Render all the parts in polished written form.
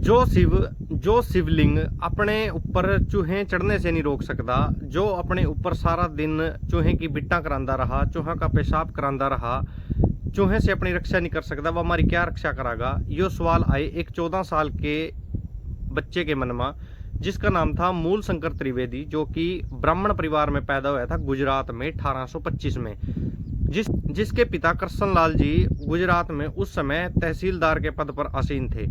जो शिवलिंग अपने ऊपर चूहे चढ़ने से नहीं रोक सकता, जो अपने ऊपर सारा दिन चूहे की बिट्टा करांदा रहा, चूहा का पेशाब करांदा रहा, चूहे से अपनी रक्षा नहीं कर सकता, वो हमारी क्या रक्षा करागा। यो सवाल आए एक 14 साल के बच्चे के मन में, जिसका नाम था मूल शंकर त्रिवेदी, जो कि ब्राह्मण परिवार में पैदा हुआ था गुजरात में 1825 में। जिसके पिता कृष्ण लाल जी गुजरात में उस समय तहसीलदार के पद पर आसीन थे।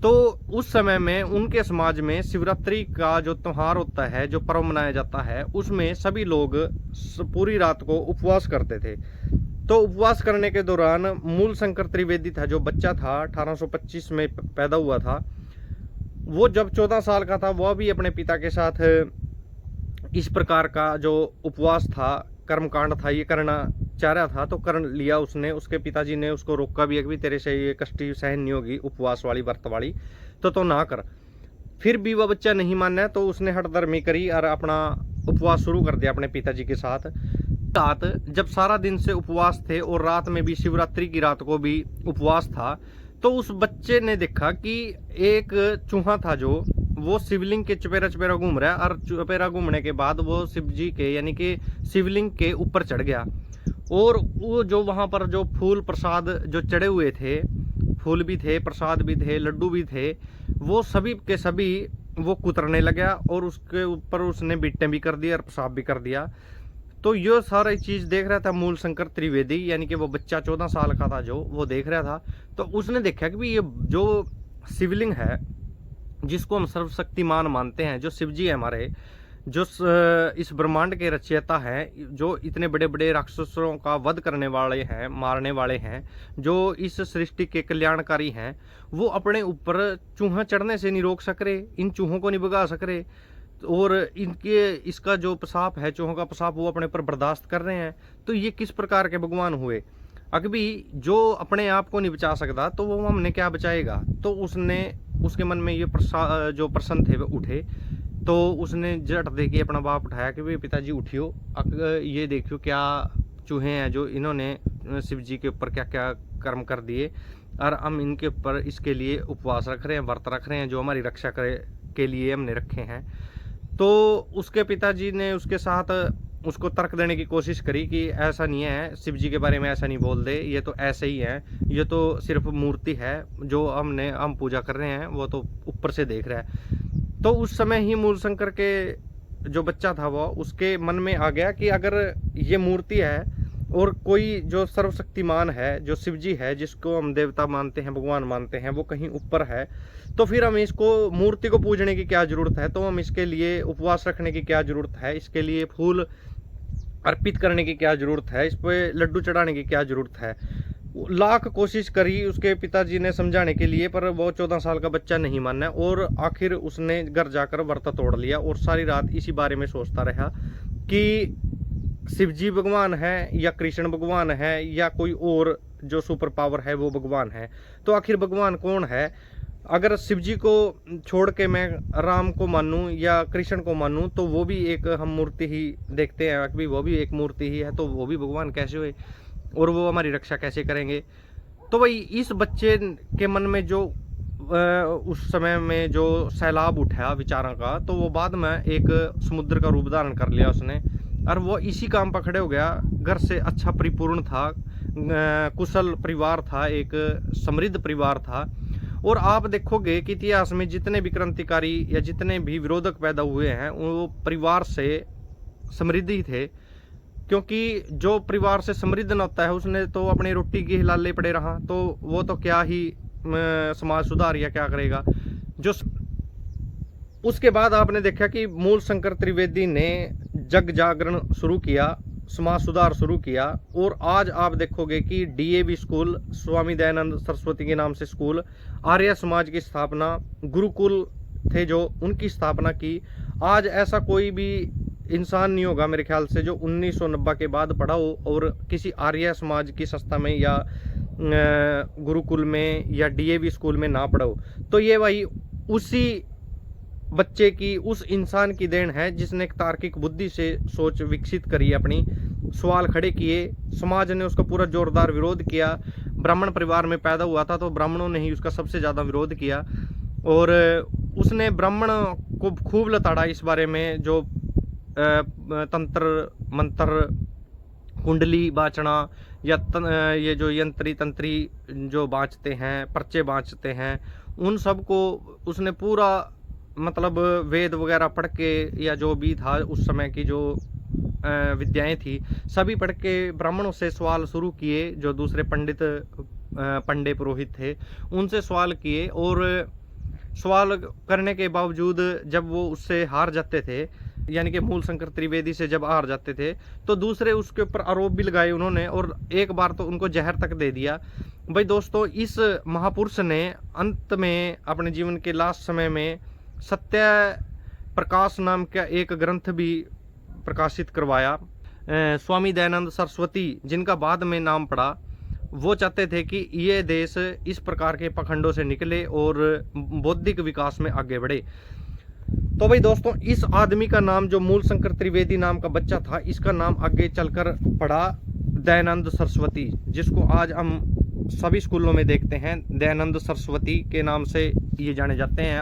तो उस समय में उनके समाज में शिवरात्रि का जो त्योहार होता है, जो पर्व मनाया जाता है, उसमें सभी लोग पूरी रात को उपवास करते थे। तो उपवास करने के दौरान मूल शंकर त्रिवेदी था, जो बच्चा था 1825 में पैदा हुआ था, वो जब 14 साल का था, वह भी अपने पिता के साथ इस प्रकार का जो उपवास था, कर्मकांड था, ये करना चाह रहा था। तो कर लिया उसने। उसके पिताजी ने उसको रोका भी है कि तेरे से ये कष्टी सहन नहीं होगी उपवास वाली व्रत वाली, तो ना कर। फिर भी वह बच्चा नहीं माना, तो उसने हठधर्मी करी और अपना उपवास शुरू कर दिया अपने पिताजी के साथ। रात जब सारा दिन से उपवास थे और रात में भी शिवरात्रि की रात को भी उपवास था, तो उस बच्चे ने देखा कि एक चूहा था जो वो शिवलिंग के चपेरा चपेरा घूम रहा है, और चपेरा घूमने के बाद वो शिव जी के यानी कि शिवलिंग के ऊपर चढ़ गया। और वो जो वहाँ पर जो फूल प्रसाद जो चढ़े हुए थे, फूल भी थे, प्रसाद भी थे, लड्डू भी थे, वो सभी के सभी वो कुतरने लगा, और उसके ऊपर उसने बिट्टे भी कर दिया और पेशाब भी कर दिया। तो ये सारी चीज़ देख रहा था मूल शंकर त्रिवेदी, यानी कि वो बच्चा 14 साल का था जो वो देख रहा था। तो उसने देखा कि ये जो शिवलिंग है, जिसको हम सर्वशक्तिमान मानते हैं, जो शिव जी है हमारे, जो इस ब्रह्मांड के रचयिता हैं, जो इतने बड़े बड़े राक्षसों का वध करने वाले हैं, मारने वाले हैं, जो इस सृष्टि के कल्याणकारी हैं, वो अपने ऊपर चूहा चढ़ने से नहीं रोक सक रहे, इन चूहों को नहीं भगा सक रहे, और इनके इसका जो पेशाब है, चूहों का पेशाब, वो अपने ऊपर बर्दाश्त कर रहे हैं। तो ये किस प्रकार के भगवान हुए। अभी जो अपने आप को नहीं बचा सकता, तो वो हमने क्या बचाएगा। तो उसके मन में ये जो प्रश्न थे वो उठे। तो उसने झट दे के अपना बाप उठाया कि भाई पिताजी उठियो, ये देखियो क्या चूहे हैं जो इन्होंने शिव जी के ऊपर क्या क्या कर्म कर दिए, और हम इनके ऊपर इसके लिए उपवास रख रहे हैं, व्रत रख रहे हैं, जो हमारी रक्षा करे के लिए हमने रखे हैं। तो उसके पिताजी ने उसके साथ उसको तर्क देने की कोशिश करी कि ऐसा नहीं है, शिव जी के बारे में ऐसा नहीं बोल दे, ये तो ऐसे ही है, ये तो सिर्फ मूर्ति है, जो हम पूजा कर रहे हैं वो तो ऊपर से देख रहा है। तो उस समय ही मूल शंकर के जो बच्चा था वो उसके मन में आ गया कि अगर ये मूर्ति है और कोई जो सर्वशक्तिमान है, जो शिव जी है, जिसको हम देवता मानते हैं, भगवान मानते हैं, वो कहीं ऊपर है, तो फिर हम इसको मूर्ति को पूजने की क्या जरूरत है, तो हम इसके लिए उपवास रखने की क्या जरूरत है, इसके लिए फूल अर्पित करने की क्या जरूरत है, इस पे लड्डू चढ़ाने की क्या जरूरत है। लाख कोशिश करी उसके पिताजी ने समझाने के लिए, पर वो 14 साल का बच्चा नहीं माना, और आखिर उसने घर जाकर व्रत तोड़ लिया और सारी रात इसी बारे में सोचता रहा कि शिव जी भगवान है या कृष्ण भगवान है या कोई और जो सुपर पावर है वो भगवान है। तो आखिर भगवान कौन है। अगर शिव जी को छोड़ के मैं राम को मानूं या कृष्ण को मानूं, तो वो भी एक हम मूर्ति ही देखते हैं कि वो भी एक मूर्ति ही है, तो वो भी भगवान कैसे हुए और वो हमारी रक्षा कैसे करेंगे। तो भाई इस बच्चे के मन में जो उस समय में जो सैलाब उठा विचारों का, तो वो बाद में एक समुद्र का रूप धारण कर लिया उसने, और वो इसी काम पर खड़े हो गया। घर से अच्छा परिपूर्ण था, कुशल परिवार था, एक समृद्ध परिवार था। और आप देखोगे कि इतिहास में जितने भी क्रांतिकारी या जितने भी विरोधक पैदा हुए हैं, वो परिवार से समृद्ध ही थे, क्योंकि जो परिवार से समृद्ध न होता है उसने तो अपनी रोटी के हिलाले पड़े रहा, तो वो तो क्या ही समाज सुधार या क्या करेगा। जो उसके बाद आपने देखा कि मूल शंकर त्रिवेदी ने जग जागरण शुरू किया, समाज सुधार शुरू किया, और आज आप देखोगे कि डीएवी स्कूल, स्वामी दयानंद सरस्वती के नाम से स्कूल, आर्य समाज की स्थापना, गुरुकुल थे जो उनकी स्थापना की। आज ऐसा कोई भी इंसान नहीं होगा मेरे ख्याल से जो 1990 के बाद पढ़ा हो और किसी आर्य समाज की संस्था में या गुरुकुल में या डीएवी स्कूल में ना पढ़ा हो। तो ये भाई उसी बच्चे की, उस इंसान की देन है जिसने एक तार्किक बुद्धि से सोच विकसित करी, अपनी सवाल खड़े किए, समाज ने उसका पूरा जोरदार विरोध किया। ब्राह्मण परिवार में पैदा हुआ था तो ब्राह्मणों ने ही उसका सबसे ज़्यादा विरोध किया। और उसने ब्राह्मण को खूब लताड़ा इस बारे में, जो तंत्र मंत्र, कुंडली बाँचना या ये जो यंत्री तंत्री जो बाँचते हैं, पर्चे बाँचते हैं, उन सब को उसने पूरा मतलब वेद वगैरह पढ़ के, या जो भी था उस समय की जो विद्याएं थी, सभी पढ़ के ब्राह्मणों से सवाल शुरू किए। जो दूसरे पंडित पंडे पुरोहित थे उनसे सवाल किए, और सवाल करने के बावजूद जब वो उससे हार जाते थे, यानी कि मूलशंकर त्रिवेदी से जब हार जाते थे, तो दूसरे उसके ऊपर आरोप भी लगाए उन्होंने, और एक बार तो उनको जहर तक दे दिया। भाई दोस्तों, इस महापुरुष ने अंत में अपने जीवन के लास्ट समय में सत्य प्रकाश नाम का एक ग्रंथ भी प्रकाशित करवाया। स्वामी दयानंद सरस्वती, जिनका बाद में नाम पड़ा, वो चाहते थे कि ये देश इस प्रकार के पखंडों से निकले और बौद्धिक विकास में आगे बढ़े। तो भाई दोस्तों, इस आदमी का नाम, जो मूलशंकर त्रिवेदी नाम का बच्चा था, इसका नाम आगे चलकर पड़ा दयानंद सरस्वती, जिसको आज हम सभी स्कूलों में देखते हैं। दयानंद सरस्वती के नाम से ये जाने जाते हैं।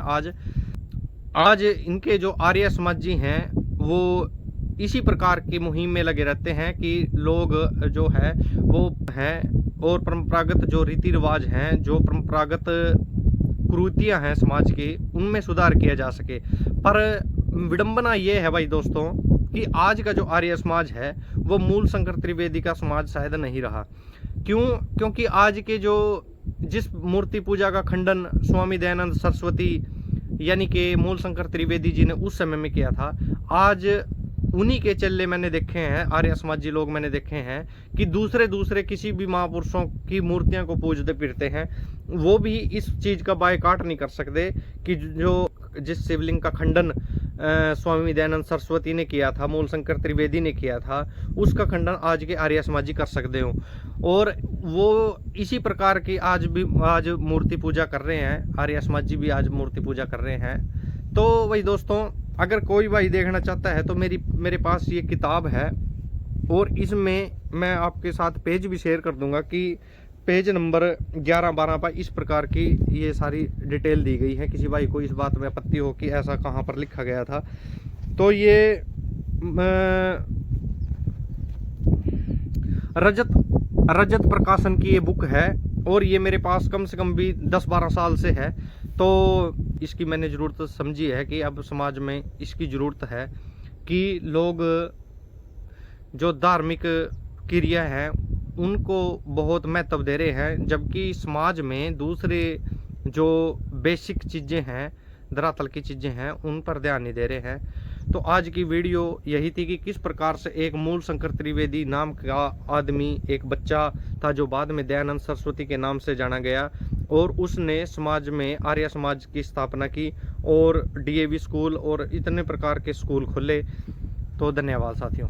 आज इनके जो आर्य समाज जी हैं, वो इसी प्रकार की मुहिम में लगे रहते हैं कि लोग जो है वो हैं, और परंपरागत जो रीति रिवाज हैं, जो परंपरागत कुरीतियां हैं समाज की, उनमें सुधार किया जा सके। पर विडंबना ये है भाई दोस्तों कि आज का जो आर्य समाज है वो मूलशंकर त्रिवेदी का समाज शायद नहीं रहा। क्योंकि आज के जो जिस मूर्ति पूजा का खंडन स्वामी दयानंद सरस्वती यानी कि मूलशंकर त्रिवेदी जी ने उस समय में किया था, आज उन्हीं के चेले मैंने देखे हैं, आर्य समाजी लोग मैंने देखे हैं कि दूसरे किसी भी महापुरुषों की मूर्तियां को पूजते फिरते हैं। वो भी इस चीज का बायकाट नहीं कर सकते कि जिस शिवलिंग का खंडन स्वामी दयानंद सरस्वती ने किया था, मूलशंकर त्रिवेदी ने किया था, उसका खंडन आज के आर्य समाजी कर सकते हो। और वो इसी प्रकार की आज मूर्ति पूजा कर रहे हैं, आर्य समाजी भी आज मूर्ति पूजा कर रहे हैं। तो भाई दोस्तों, अगर कोई भाई देखना चाहता है तो मेरे पास ये किताब है, और इसमें मैं आपके साथ पेज भी शेयर कर दूंगा कि पेज नंबर 11-12 पर इस प्रकार की ये सारी डिटेल दी गई है। किसी भाई को इस बात में आपत्ति हो कि ऐसा कहाँ पर लिखा गया था, तो ये रजत प्रकाशन की ये बुक है, और ये मेरे पास कम से कम भी 10-12 साल से है। तो इसकी मैंने ज़रूरत समझी है कि अब समाज में इसकी ज़रूरत है कि लोग जो धार्मिक क्रिया है उनको बहुत महत्व दे रहे हैं, जबकि समाज में दूसरे जो बेसिक चीज़ें हैं, धरातल की चीज़ें हैं, उन पर ध्यान नहीं दे रहे हैं। तो आज की वीडियो यही थी कि किस प्रकार से एक मूलशंकर त्रिवेदी नाम का आदमी, एक बच्चा था जो बाद में दयानंद सरस्वती के नाम से जाना गया, और उसने समाज में आर्य समाज की स्थापना की, और डीएवी स्कूल और इतने प्रकार के स्कूल खोले। तो धन्यवाद साथियों।